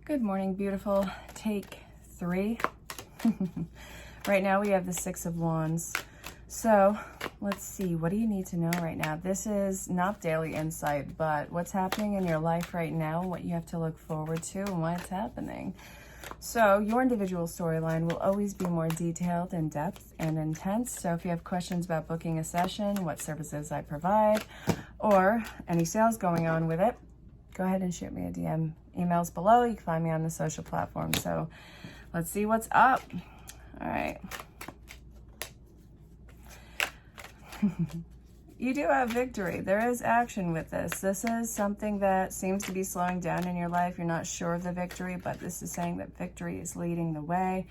Good morning, beautiful. Take 3. Right now we have the 6 of Wands. So let's see, what do you need to know right now? This is not daily insight, but what's happening in your life right now, what you have to look forward to, and why it's happening. So your individual storyline will always be more detailed, in depth, and intense. So if you have questions about booking a session, what services I provide, or any sales going on with it, go ahead and shoot me a DM. Emails below. You can find me on the social platform. So let's see what's up. All right. You do have victory. There is action with this. This is something that seems to be slowing down in your life. You're not sure of the victory, but this is saying that victory is leading the way.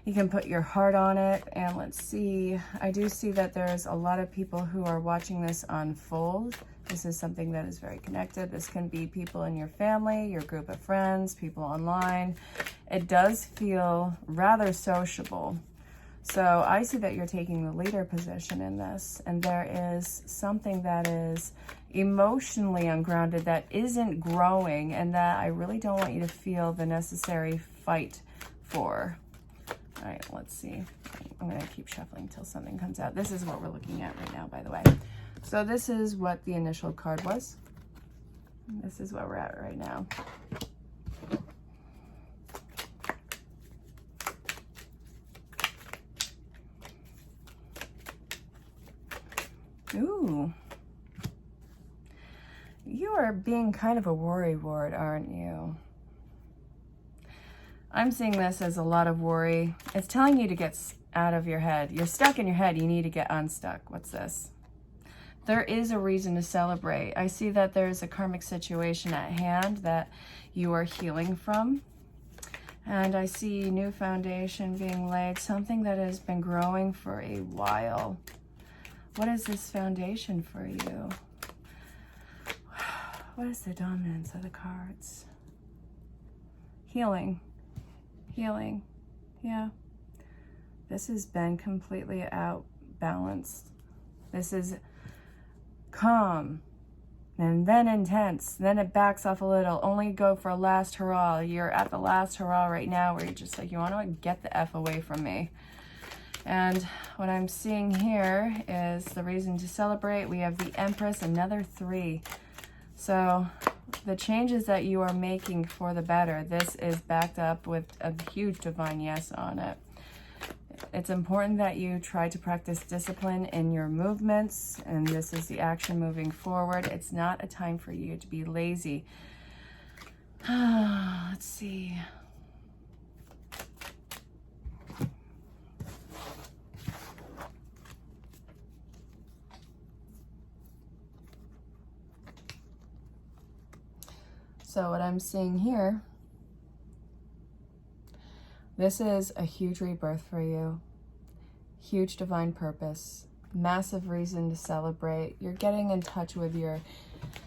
You can put your heart on it. And let's see. I do see that there's a lot of people who are watching this unfold. This is something that is very connected. This can be people in your family, your group of friends, people online. It does feel rather sociable. So I see that you're taking the leader position in this, and there is something that is emotionally ungrounded that isn't growing, and that I really don't want you to feel the necessary fight for. All right, let's see. I'm going to keep shuffling until something comes out. This is what we're looking at right now, by the way. So this is what the initial card was. This is where we're at right now. Ooh. You are being kind of a worry wart, aren't you? I'm seeing this as a lot of worry. It's telling you to get out of your head. You're stuck in your head. You need to get unstuck. What's this? There is a reason to celebrate. I see that there's a karmic situation at hand that you are healing from. And I see new foundation being laid, something that has been growing for a while. What is this foundation for you? What is the dominance of the cards? Healing. Healing. Yeah. This has been completely out balanced. This is calm, and then intense, then it backs off a little, only go for a last hurrah. You're at the last hurrah right now where you're just like, you want to get the F away from me. And what I'm seeing here is the reason to celebrate. We have the Empress, another 3. So the changes that you are making for the better, this is backed up with a huge divine yes on it. It's important that you try to practice discipline in your movements, and this is the action moving forward. It's not a time for you to be lazy. Let's see. So what I'm seeing here, this is a huge rebirth for you, huge divine purpose, massive reason to celebrate. You're getting in touch with your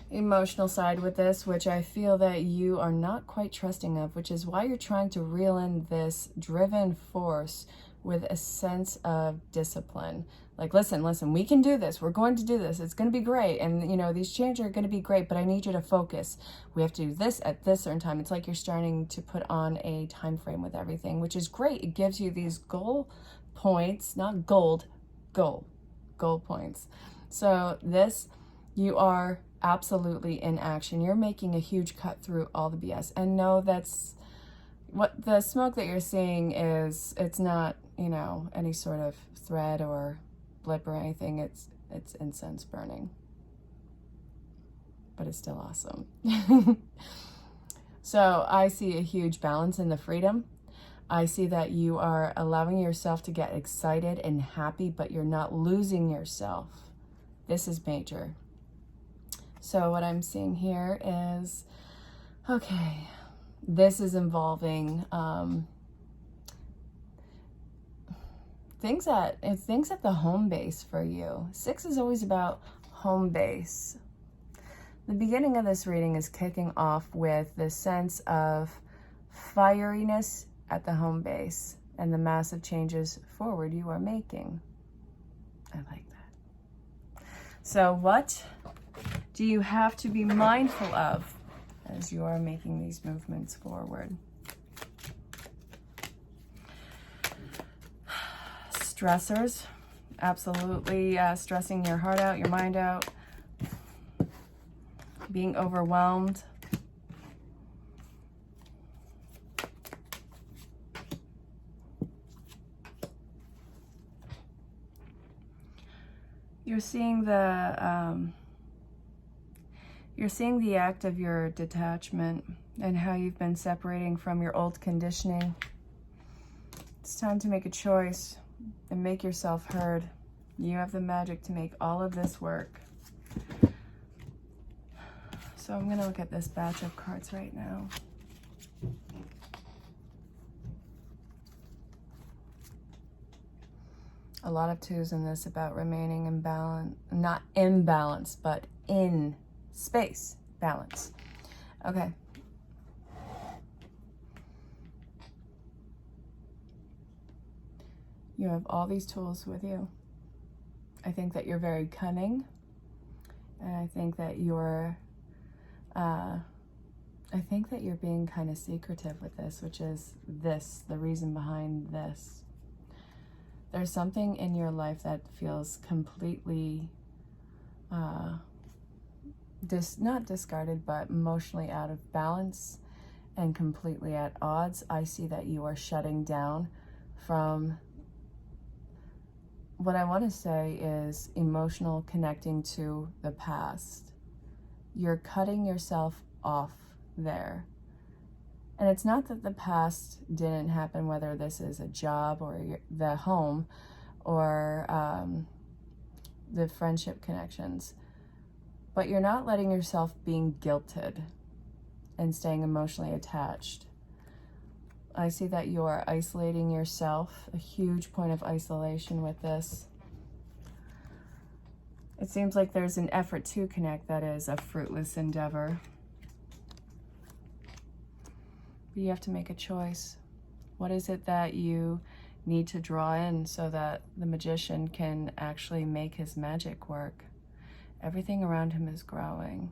emotional side with this, which I feel that you are not quite trusting of, which is why you're trying to reel in this driven force with a sense of discipline. Like, listen, we can do this. We're going to do this. It's going to be great. And, you know, these changes are going to be great, but I need you to focus. We have to do this at this certain time. It's like you're starting to put on a time frame with everything, which is great. It gives you these goal points, not gold, goal points. So this, you are absolutely in action. You're making a huge cut through all the BS. And no, that's what the smoke that you're seeing is. It's not, you know, any sort of thread or blip or anything. It's incense burning, but it's still awesome. So I see a huge balance in the freedom. I see that you are allowing yourself to get excited and happy, but you're not losing yourself. This is major. So what I'm seeing here is, okay, this is involving things at the home base for you. 6 is always about home base. The beginning of this reading is kicking off with the sense of fieriness at the home base and the massive changes forward you are making. I like that. So what do you have to be mindful of as you are making these movements forward. Stressors, absolutely stressing your heart out, your mind out, being overwhelmed. You're seeing the act of your detachment and how you've been separating from your old conditioning. It's time to make a choice and make yourself heard. You have the magic to make all of this work. So I'm going to look at this batch of cards right now. A lot of twos in this about remaining in balance, not imbalance, but in space balance. Okay. You have all these tools with you. I think that you're very cunning, and I think that you're being kind of secretive with this, which is the reason behind this. There's something in your life that feels completely, not discarded, but emotionally out of balance and completely at odds. I see that you are shutting down from what I want to say is emotional connecting to the past. You're cutting yourself off there. And it's not that the past didn't happen, whether this is a job or the home or the friendship connections, but you're not letting yourself being guilted and staying emotionally attached. I see that you are isolating yourself, a huge point of isolation with this. It seems like there's an effort to connect that is a fruitless endeavor. But you have to make a choice. What is it that you need to draw in so that the magician can actually make his magic work? Everything around him is growing.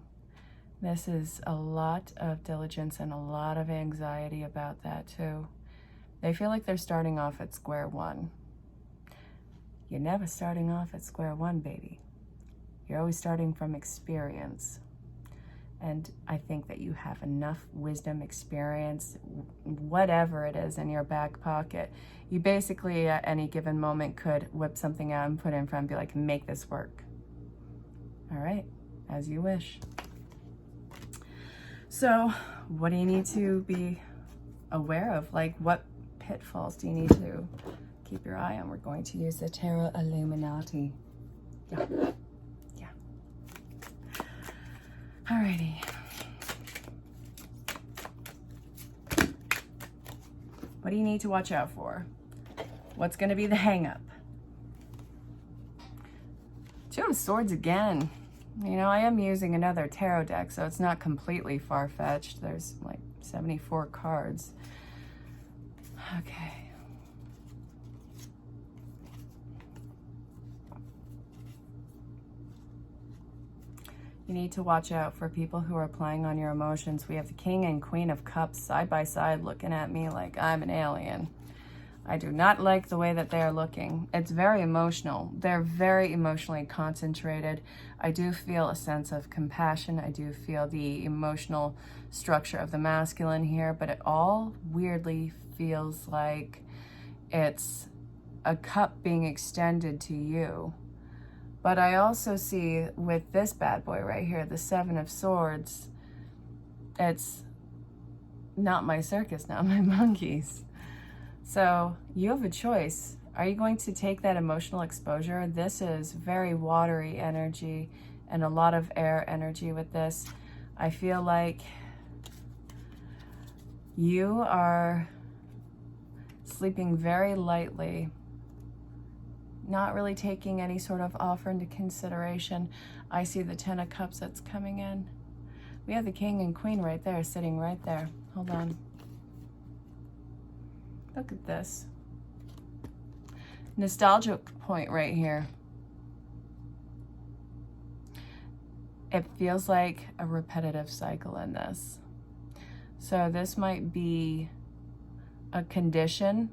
This is a lot of diligence and a lot of anxiety about that too. They feel like they're starting off at square one. You're never starting off at square one, baby. You're always starting from experience. And I think that you have enough wisdom, experience, whatever it is in your back pocket. You basically at any given moment could whip something out and put it in front and be like, make this work. All right, as you wish. So what do you need to be aware of? Like, what pitfalls do you need to keep your eye on? We're going to use the Tarot Illuminati. Yeah. Alrighty. What do you need to watch out for? What's going to be the hang-up? Two of Swords again. You know, I am using another tarot deck, so it's not completely far-fetched. There's like 74 cards. Okay. You need to watch out for people who are playing on your emotions. We have the King and Queen of Cups side by side looking at me like I'm an alien. I do not like the way that they are looking. It's very emotional. They're very emotionally concentrated. I do feel a sense of compassion. I do feel the emotional structure of the masculine here, but it all weirdly feels like it's a cup being extended to you. But I also see with this bad boy right here, the Seven of Swords, it's not my circus, not my monkeys. So you have a choice. Are you going to take that emotional exposure? This is very watery energy and a lot of air energy with this. I feel like you are sleeping very lightly, not really taking any sort of offer into consideration. I see the Ten of Cups that's coming in. We have the King and Queen right there, sitting right there. Hold on. Look at this. Nostalgic point right here. It feels like a repetitive cycle in this. So this might be a condition,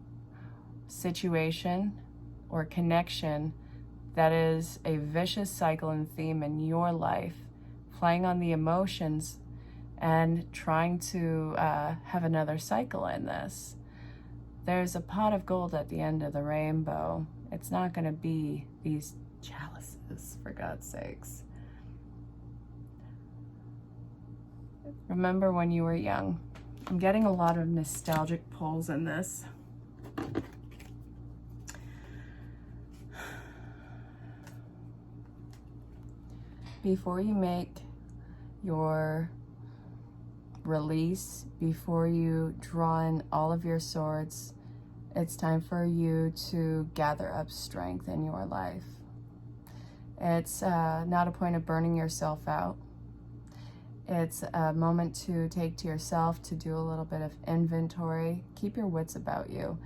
situation, or connection that is a vicious cycle and theme in your life, playing on the emotions and trying to have another cycle in this. There's a pot of gold at the end of the rainbow. It's not going to be these chalices, for God's sakes. Remember when you were young. I'm getting a lot of nostalgic pulls in this. Before you make your release, before you draw in all of your swords, it's time for you to gather up strength in your life. It's not a point of burning yourself out. It's a moment to take to yourself, to do a little bit of inventory. Keep your wits about you.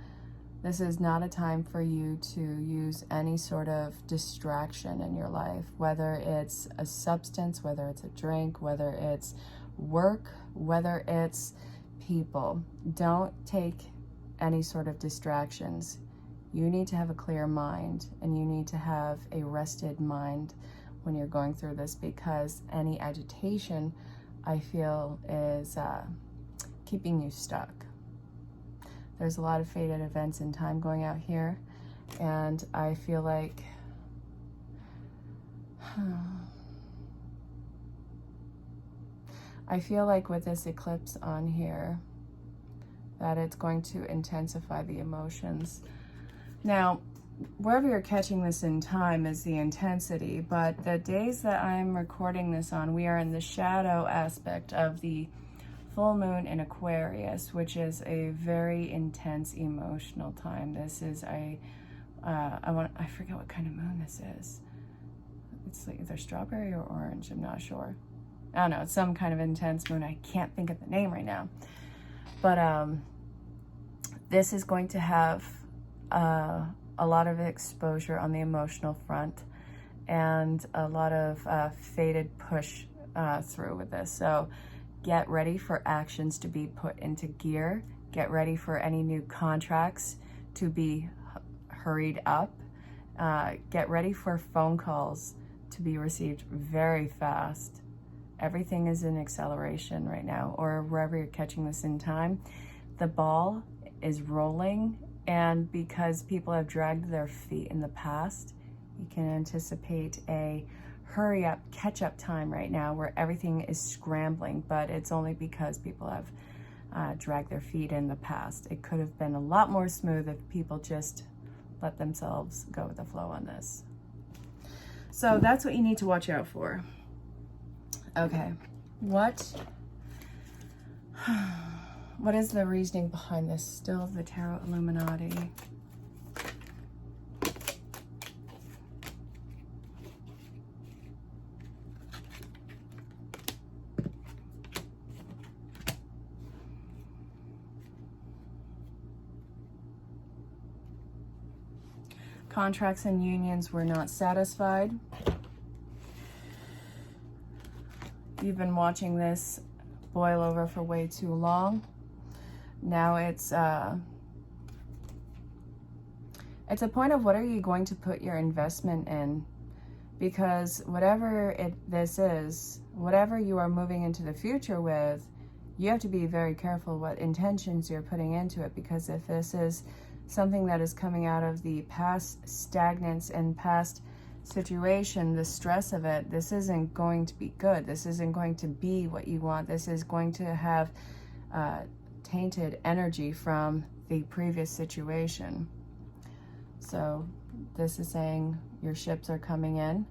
This is not a time for you to use any sort of distraction in your life, whether it's a substance, whether it's a drink, whether it's work, whether it's people. Don't take any sort of distractions. You need to have a clear mind, and you need to have a rested mind when you're going through this, because any agitation, I feel, is keeping you stuck. There's a lot of fated events in time going out here, and I feel like with this eclipse on here that it's going to intensify the emotions. Now, wherever you're catching this in time is the intensity, but the days that I'm recording this on, we are in the shadow aspect of the full moon in Aquarius, which is a very intense emotional time. This is I forget what kind of moon this is. It's like either strawberry or orange, I'm not sure. I don't know, it's some kind of intense moon. I can't think of the name right now. But this is going to have a lot of exposure on the emotional front, and a lot of fated push through with this. So get ready for actions to be put into gear. Get ready for any new contracts to be hurried up. Get ready for phone calls to be received very fast. Everything is in acceleration right now, or wherever you're catching this in time. The ball is rolling, and because people have dragged their feet in the past, you can anticipate a hurry up, catch up time right now where everything is scrambling, but it's only because people have dragged their feet in the past. It could have been a lot more smooth if people just let themselves go with the flow on this. So that's what you need to watch out for. Okay, what is the reasoning behind this? Still the Tarot Illuminati. Contracts and unions were not satisfied. You've been watching this boil over for way too long. Now it's a point of what are you going to put your investment in? Because whatever this is, whatever you are moving into the future with, you have to be very careful what intentions you're putting into it, because if this is something that is coming out of the past stagnance and past situation, the stress of it, this isn't going to be good. This isn't going to be what you want. This is going to have tainted energy from the previous situation. So this is saying your ships are coming in.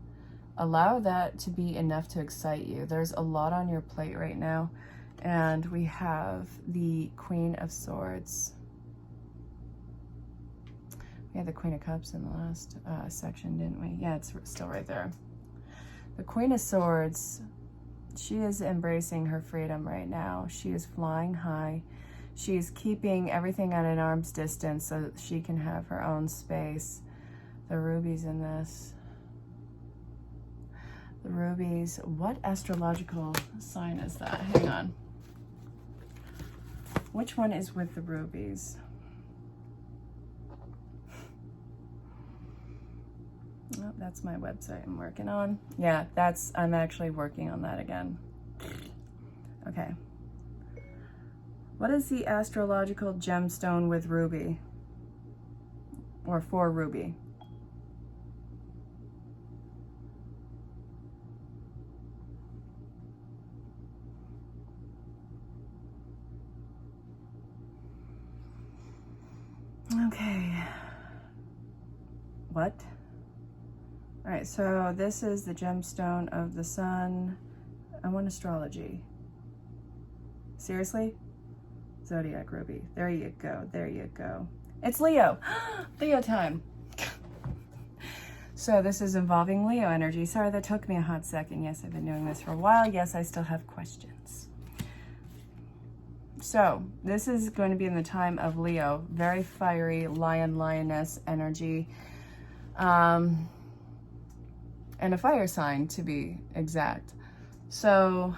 Allow that to be enough to excite you. There's a lot on your plate right now, and we have the Queen of Swords. We had the Queen of Cups in the last section, didn't we? Yeah, it's still right there. The Queen of Swords, she is embracing her freedom right now. She is flying high. She is keeping everything at an arm's distance so that she can have her own space. The rubies in this. The rubies. What astrological sign is that? Hang on. Which one is with the rubies? Oh, that's my website I'm working on. Yeah, I'm actually working on that again. Okay. What is the astrological gemstone with ruby? Or for ruby? Okay. What? All right, so this is the gemstone of the sun. I want astrology. Seriously? Zodiac ruby. There you go. There you go. It's Leo. Leo time. So this is involving Leo energy. Sorry, that took me a hot second. Yes, I've been doing this for a while. Yes, I still have questions. So this is going to be in the time of Leo. Very fiery lion, lioness energy. And a fire sign, to be exact. So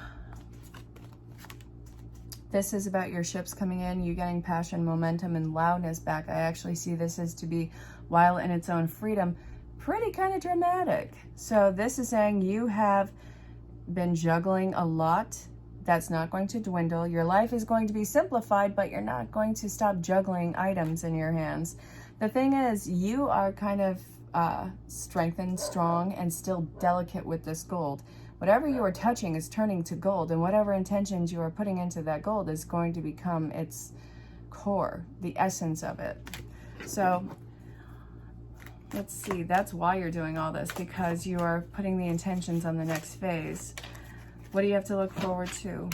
this is about your ships coming in, you getting passion, momentum, and loudness back. I actually see this as to be, while in its own freedom, pretty kind of dramatic. So this is saying you have been juggling a lot. That's not going to dwindle. Your life is going to be simplified, but you're not going to stop juggling items in your hands. The thing is, you are kind of strengthened, strong, and still delicate with this gold. Whatever you are touching is turning to gold, and whatever intentions you are putting into that gold is going to become its core, the essence of it. So let's see, that's why you're doing all this, because you are putting the intentions on the next phase. What do you have to look forward to?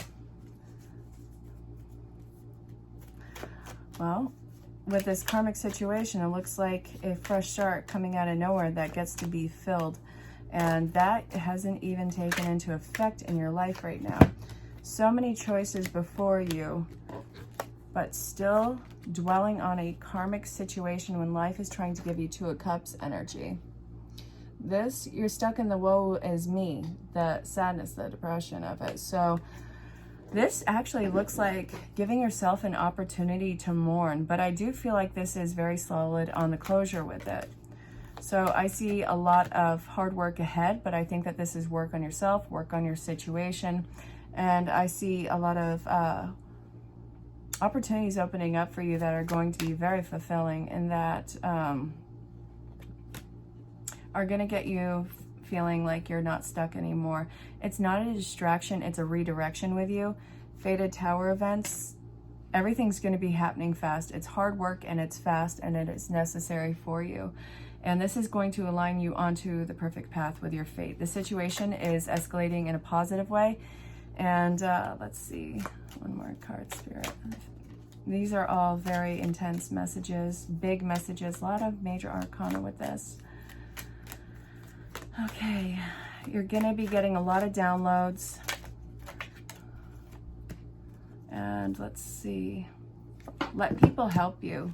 Well, with this karmic situation, it looks like a fresh start coming out of nowhere that gets to be filled. And that hasn't even taken into effect in your life right now. So many choices before you, but still dwelling on a karmic situation when life is trying to give you Two of Cups energy. This, you're stuck in the woe is me, the sadness, the depression of it. So this actually looks like giving yourself an opportunity to mourn, but I do feel like this is very solid on the closure with it. So I see a lot of hard work ahead, but I think that this is work on yourself, work on your situation. And I see a lot of opportunities opening up for you that are going to be very fulfilling and that are going to get you feeling like you're not stuck anymore. It's not a distraction, it's a redirection with you. Fated Tower events, everything's going to be happening fast. It's hard work and it's fast and it is necessary for you. And this is going to align you onto the perfect path with your fate. The situation is escalating in a positive way. And let's see, one more card, Spirit. These are all very intense messages, big messages, a lot of major arcana with this. Okay, you're gonna be getting a lot of downloads. And let's see, let people help you.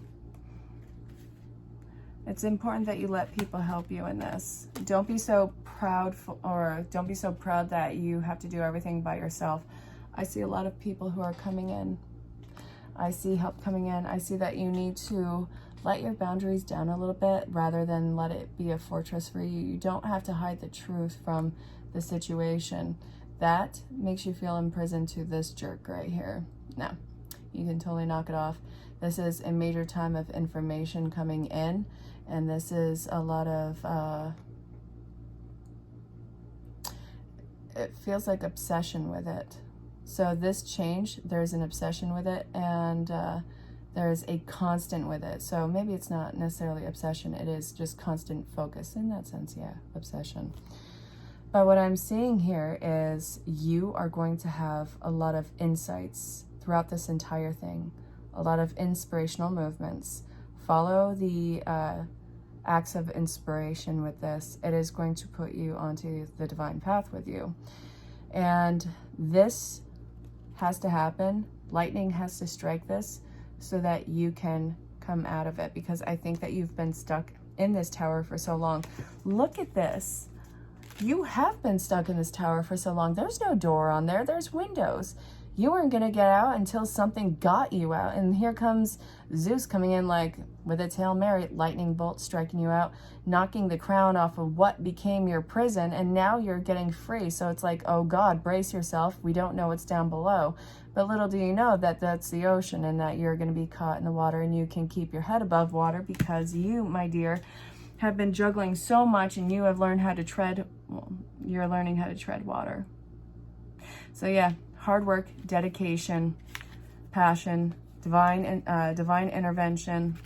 It's important that you let people help you in this. Don't be so proud don't be so proud that you have to do everything by yourself. I see a lot of people who are coming in. I see help coming in. I see that you need to let your boundaries down a little bit rather than let it be a fortress for you. You don't have to hide the truth from the situation. That makes you feel imprisoned to this jerk right here. No, you can totally knock it off. This is a major time of information coming in, and this is a lot of, it feels like obsession with it. So this change, there's an obsession with it, and there's a constant with it. So maybe it's not necessarily obsession, it is just constant focus. In that sense, yeah, obsession. But what I'm seeing here is you are going to have a lot of insights throughout this entire thing, a lot of inspirational movements. Follow the acts of inspiration with this. It is going to put you onto the divine path with you. And this has to happen. Lightning has to strike this so that you can come out of it, because I think that you've been stuck in this tower for so long. Look at this. You have been stuck in this tower for so long. There's no door on there. There's windows. you weren't going to get out until something got you out. And here comes Zeus coming in like with its Hail Mary, lightning bolt striking you out, knocking the crown off of what became your prison, and now you're getting free. So it's like, oh God, brace yourself. We don't know what's down below. But little do you know that that's the ocean, and that you're going to be caught in the water, and you can keep your head above water because you, my dear, have been juggling so much, and you have learned how to tread, well, you're learning how to tread water. So yeah, hard work, dedication, passion, divine intervention.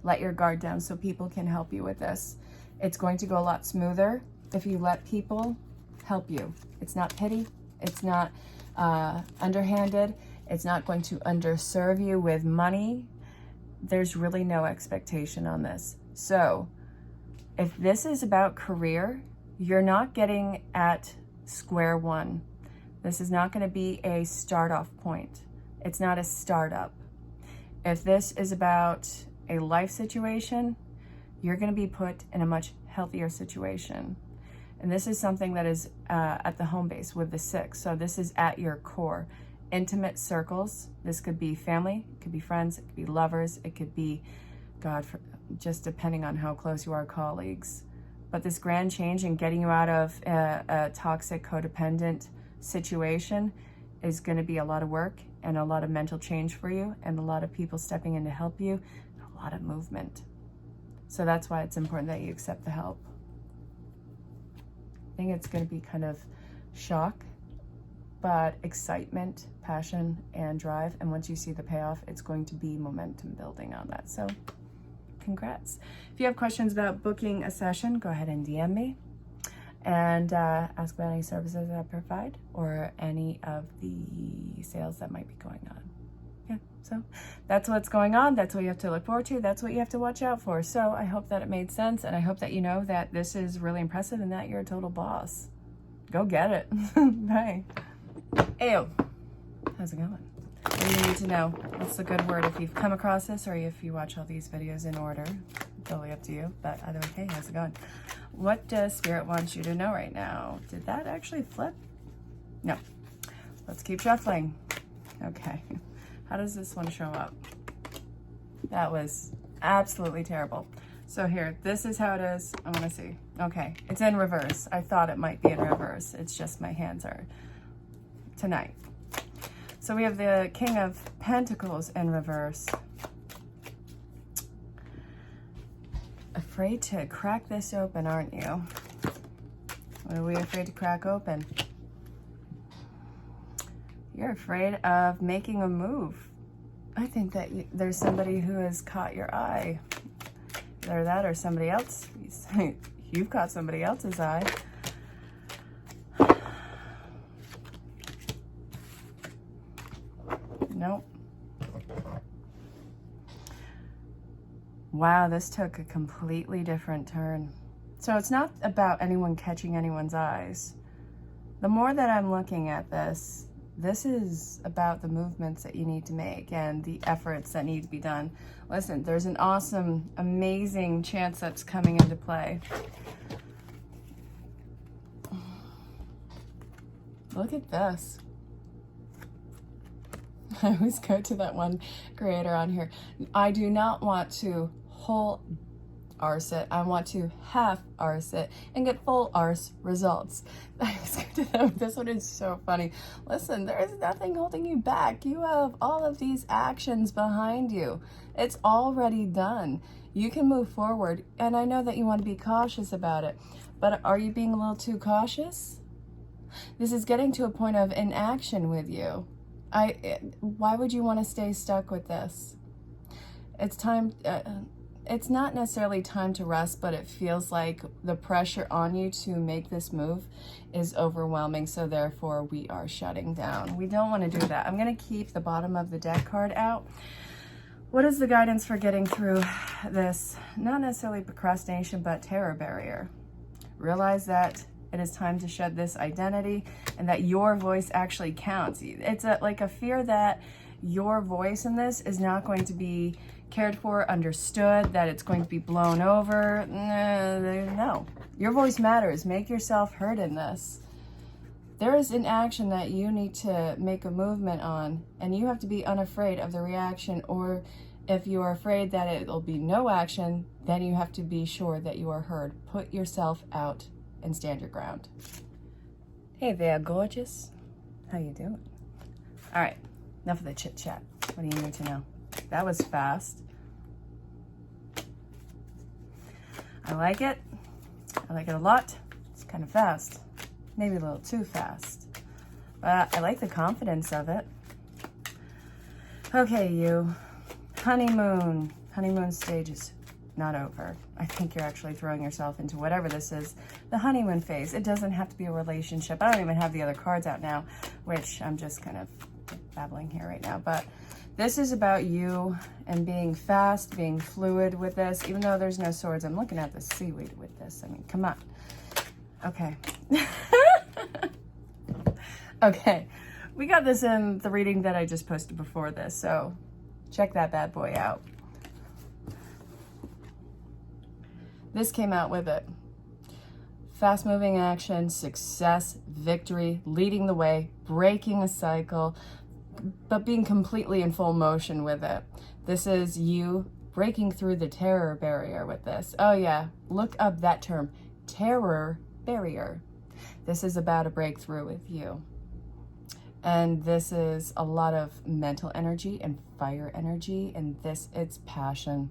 Let your guard down so people can help you with this. It's going to go a lot smoother if you let people help you. It's not pity. It's not underhanded. It's not going to underserve you with money. There's really no expectation on this. So if this is about career, you're not getting at square one. This is not going to be a start-off point. It's not a startup. If this is about a life situation, you're going to be put in a much healthier situation. And this is something that is at the home base with the 6. So this is at your core. Intimate circles. This could be family, it could be friends, it could be lovers, it could be, God, just depending on how close you are, colleagues. But this grand change in getting you out of a toxic, codependent situation is going to be a lot of work and a lot of mental change for you, and a lot of people stepping in to help you, and a lot of movement. So that's why it's important that you accept the help. I think it's going to be kind of shock, but excitement, passion, and drive. And once you see the payoff, it's going to be momentum building on that. So congrats. If you have questions about booking a session, go ahead and DM me and ask about any services that I provide or any of the sales that might be going on. Yeah, so that's what's going on. That's what you have to look forward to. That's what you have to watch out for. So I hope that it made sense, and I hope that you know that this is really impressive and that you're a total boss. Go get it. Bye. Ayo. How's it going? What do you need to know? What's the good word if you've come across this or if you watch all these videos in order? Totally up to you, but either way, hey, how's it going? What does Spirit want you to know right now? Did that actually flip? No. Let's keep shuffling. Okay. How does this one show up? That was absolutely terrible. So here, this is how it is. I want to see. Okay, it's in reverse. I thought it might be in reverse. It's just my hands are tonight. So we have the King of Pentacles in reverse. Afraid to crack this open, aren't you? What are we afraid to crack open? You're afraid of making a move. I think that there's somebody who has caught your eye. Either that or somebody else. You've caught somebody else's eye. Nope. Wow, this took a completely different turn. So it's not about anyone catching anyone's eyes. The more that I'm looking at this, this is about the movements that you need to make and the efforts that need to be done. Listen, there's an awesome, amazing chance that's coming into play. Look at this. I always go to that one creator on here. I do not want to whole arse it. I want to half arse it and get full arse results. I always go to them. This one is so funny. Listen, there is nothing holding you back. You have all of these actions behind you. It's already done. You can move forward. And I know that you want to be cautious about it, but are you being a little too cautious? This is getting to a point of inaction with you. Why would you want to stay stuck with this? It's time, it's not necessarily time to rest, but it feels like the pressure on you to make this move is overwhelming, so therefore we are shutting down. We don't want to do that. I'm going to keep the bottom of the deck card out. What is the guidance for getting through this? Not necessarily procrastination, but terror barrier. Realize that it is time to shed this identity and that your voice actually counts. It's like a fear that your voice in this is not going to be cared for, understood, that it's going to be blown over. No, your voice matters. Make yourself heard in this. there is an action that you need to make a movement on, and you have to be unafraid of the reaction, or if you are afraid that it'll be no action, then you have to be sure that you are heard. Put yourself out and stand your ground. Hey there, gorgeous. How you doing? All right, enough of the chit chat. What do you need to know? That was fast. I like it. I like it a lot. It's kind of fast. Maybe a little too fast. But I like the confidence of it. Okay, you. Honeymoon. Honeymoon stage is not over. I think you're actually throwing yourself into whatever this is, the honeymoon phase. It doesn't have to be a relationship. I don't even have the other cards out now, which I'm just kind of babbling here right now. But this is about you and being fast, being fluid with this. Even though there's no swords, I'm looking at the seaweed with this. I mean, come on. Okay. Okay. We got this in the reading that I just posted before this, so check that bad boy out. This came out with it. Fast moving action, success, victory, leading the way, breaking a cycle, but being completely in full motion with it. This is you breaking through the terror barrier with this. Oh yeah, look up that term, terror barrier. This is about a breakthrough with you. And this is a lot of mental energy and fire energy, and it's passion.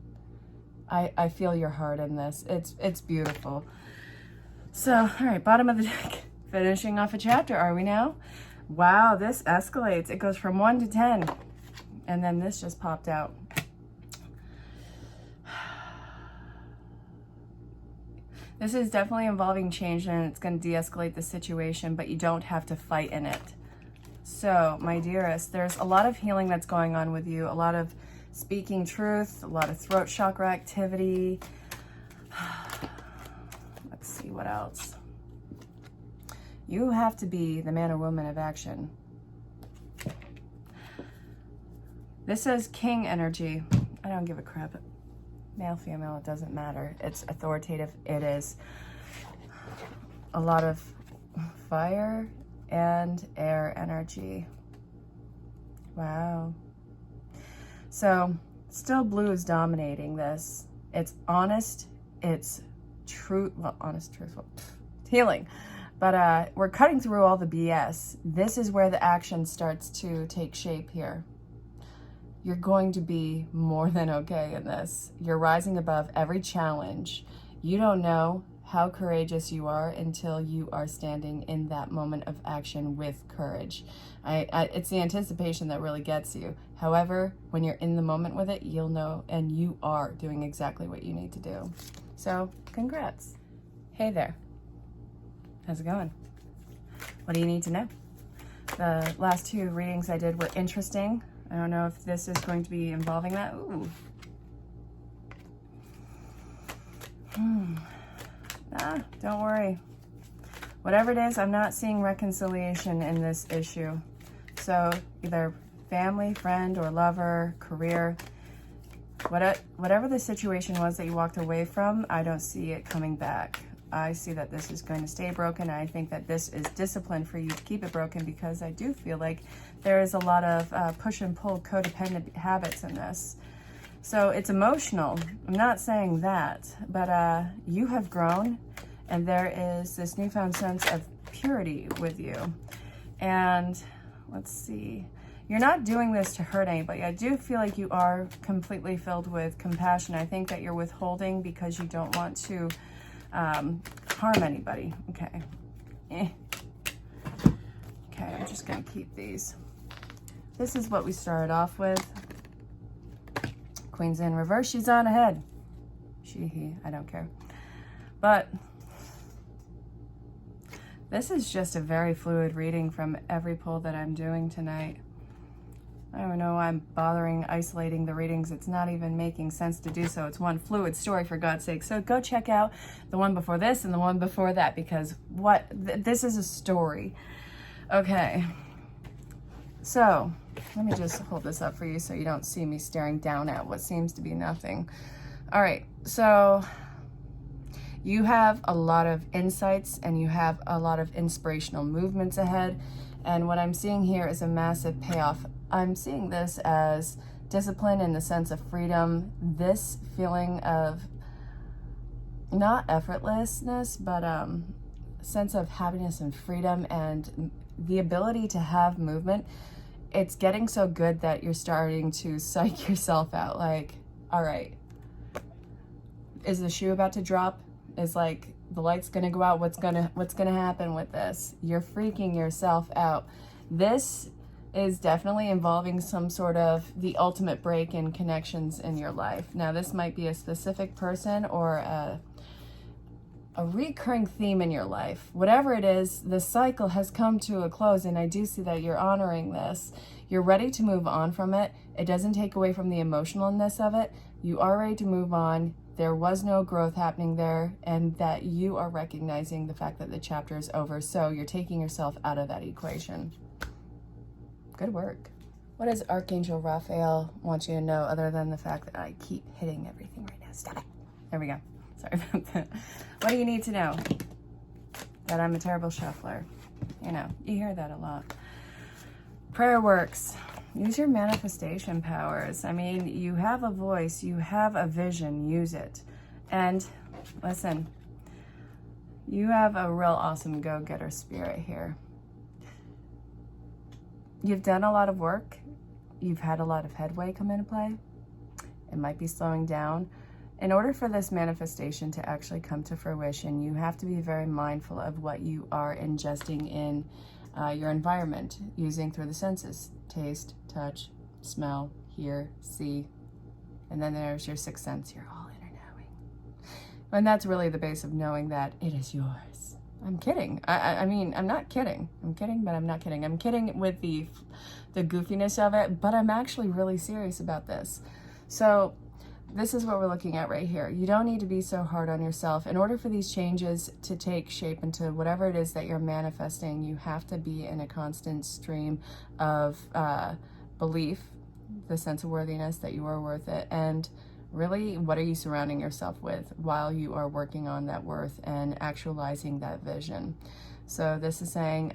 I feel your heart in this. It's beautiful. So, all right, bottom of the deck. Finishing off a chapter, are we now? Wow, this escalates. It goes from 1 to 10. And then this just popped out. This is definitely involving change, and it's going to de-escalate the situation, but you don't have to fight in it. So, my dearest, there's a lot of healing that's going on with you, a lot of speaking truth, a lot of throat chakra activity. Let's see what else. You have to be the man or woman of action. This says king energy. I don't give a crap. Male, female, it doesn't matter. It's authoritative. It is a lot of fire and air energy. Wow. So still blue is dominating this. It's honest. It's true. Well, honest, truthful. Healing. But we're cutting through all the BS. This is where the action starts to take shape here. You're going to be more than okay in this. You're rising above every challenge. You don't know how courageous you are until you are standing in that moment of action with courage. It's the anticipation that really gets you. However, when you're in the moment with it, you'll know, and you are doing exactly what you need to do. So, congrats. Hey there. How's it going? What do you need to know? The last two readings I did were interesting. I don't know if this is going to be involving that. Ooh. Don't worry. Whatever it is, I'm not seeing reconciliation in this issue. So either family, friend, or lover, career, whatever the situation was that you walked away from, I don't see it coming back. I see that this is going to stay broken. I think that this is discipline for you to keep it broken, because I do feel like there is a lot of push and pull codependent habits in this. So it's emotional. I'm not saying that, but you have grown, and there is this newfound sense of purity with you. And let's see, you're not doing this to hurt anybody. I do feel like you are completely filled with compassion. I think that you're withholding because you don't want to harm anybody. Okay. Okay, I'm just gonna keep these. This is what we started off with. Queen's in reverse, she's on ahead. She, he, I don't care. But this is just a very fluid reading from every pull that I'm doing tonight. I don't know why I'm bothering isolating the readings. It's not even making sense to do so. It's one fluid story, for God's sake. So go check out the one before this and the one before that, because this is a story. Okay. So let me just hold this up for you so you don't see me staring down at what seems to be nothing. All right. So You have a lot of insights and you have a lot of inspirational movements ahead. And what I'm seeing here is a massive payoff. I'm seeing this as discipline in the sense of freedom, this feeling of not effortlessness, but sense of happiness and freedom and the ability to have movement. It's getting so good that you're starting to psych yourself out. Like, all right, is the shoe about to drop? Is like the light's gonna go out? What's gonna happen with this? You're freaking yourself out. This is definitely involving some sort of the ultimate break in connections in your life. Now, this might be a specific person or a recurring theme in your life. Whatever it is, the cycle has come to a close, and I do see that you're honoring this. You're ready to move on from it. It doesn't take away from the emotionalness of it. You are ready to move on. There was no growth happening there, and that you are recognizing the fact that the chapter is over, so you're taking yourself out of that equation. Good work. What does Archangel Raphael want you to know other than the fact that I keep hitting everything right now? Stop it. There we go. Sorry about that. What do you need to know? That I'm a terrible shuffler. You know, you hear that a lot. Prayer works. Use your manifestation powers. I mean, you have a voice, you have a vision, use it. And listen, you have a real awesome go-getter spirit here. You've done a lot of work. You've had a lot of headway come into play. It might be slowing down. In order for this manifestation to actually come to fruition, you have to be very mindful of what you are ingesting in your environment, using through the senses: taste, touch, smell, hear, see. And then there's your sixth sense, your all inner knowing. And that's really the base of knowing that it is yours. I'm kidding. I mean, I'm not kidding. I'm kidding, but I'm not kidding. I'm kidding with the goofiness of it, but I'm actually really serious about this. So this is what we're looking at right here. You don't need to be so hard on yourself. In order for these changes to take shape into whatever it is that you're manifesting, you have to be in a constant stream of belief, the sense of worthiness that you are worth it, and really, what are you surrounding yourself with while you are working on that worth and actualizing that vision? So this is saying,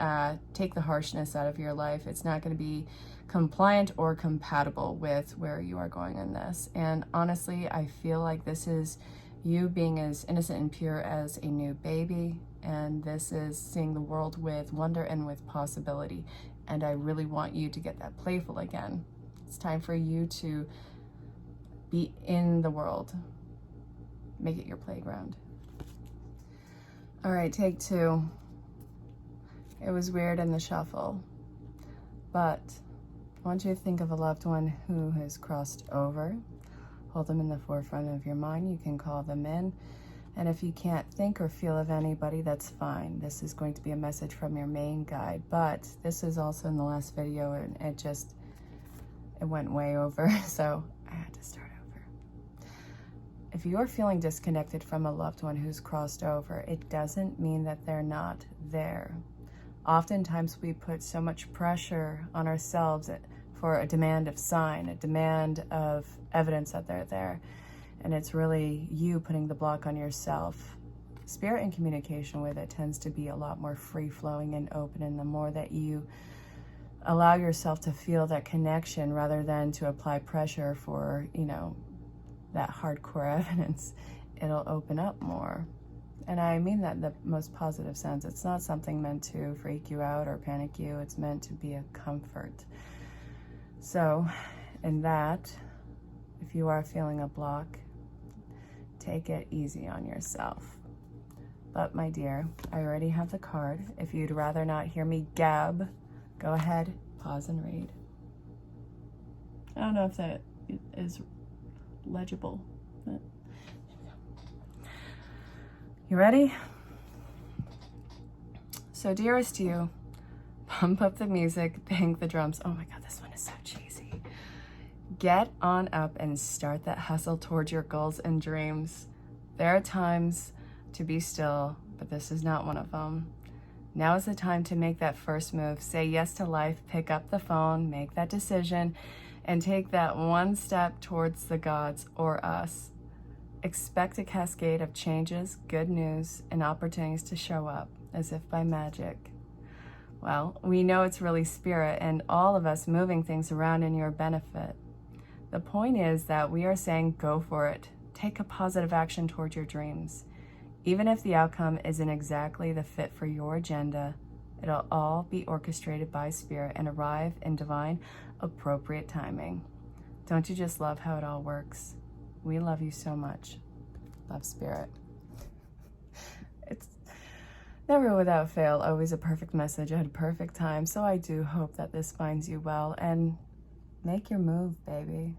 take the harshness out of your life. It's not going to be compliant or compatible with where you are going in this. And honestly, I feel like this is you being as innocent and pure as a new baby. And this is seeing the world with wonder and with possibility. And I really want you to get that playful again. It's time for you to be in the world. Make it your playground. All right, take two. It was weird in the shuffle, but I want you to think of a loved one who has crossed over. Hold them in the forefront of your mind. You can call them in. And if you can't think or feel of anybody, that's fine. This is going to be a message from your main guide, but this is also in the last video, and it went way over, so I had to start over. If you are feeling disconnected from a loved one who's crossed over, it doesn't mean that they're not there. Oftentimes we put so much pressure on ourselves for a demand of sign, a demand of evidence that they're there. And it's really you putting the block on yourself. Spirit and communication with it tends to be a lot more free-flowing and open, and the more that you allow yourself to feel that connection rather than to apply pressure for, you know, that hardcore evidence, it'll open up more. And I mean that in the most positive sense. It's not something meant to freak you out or panic you. It's meant to be a comfort. So in that, if you are feeling a block, take it easy on yourself. But my dear, I already have the card. If you'd rather not hear me gab, go ahead, pause and read. I don't know if that is legible, but you ready? So dearest you, pump up the music, bang the drums. Oh my God, this one is so cheesy. Get on up and start that hustle towards your goals and dreams. There are times to be still, but this is not one of them. Now is the time to make that first move. Say yes to life, pick up the phone, make that decision, and take that one step towards the gods or us. Expect a cascade of changes, good news, and opportunities to show up as if by magic. Well, we know it's really spirit and all of us moving things around in your benefit. The point is that we are saying go for it. Take a positive action toward your dreams. Even if the outcome isn't exactly the fit for your agenda, it'll all be orchestrated by spirit and arrive in divine, appropriate timing. Don't you just love how it all works? We love you so much. Love, Spirit. It's never without fail, always a perfect message at a perfect time. So I do hope that this finds you well, and make your move, baby.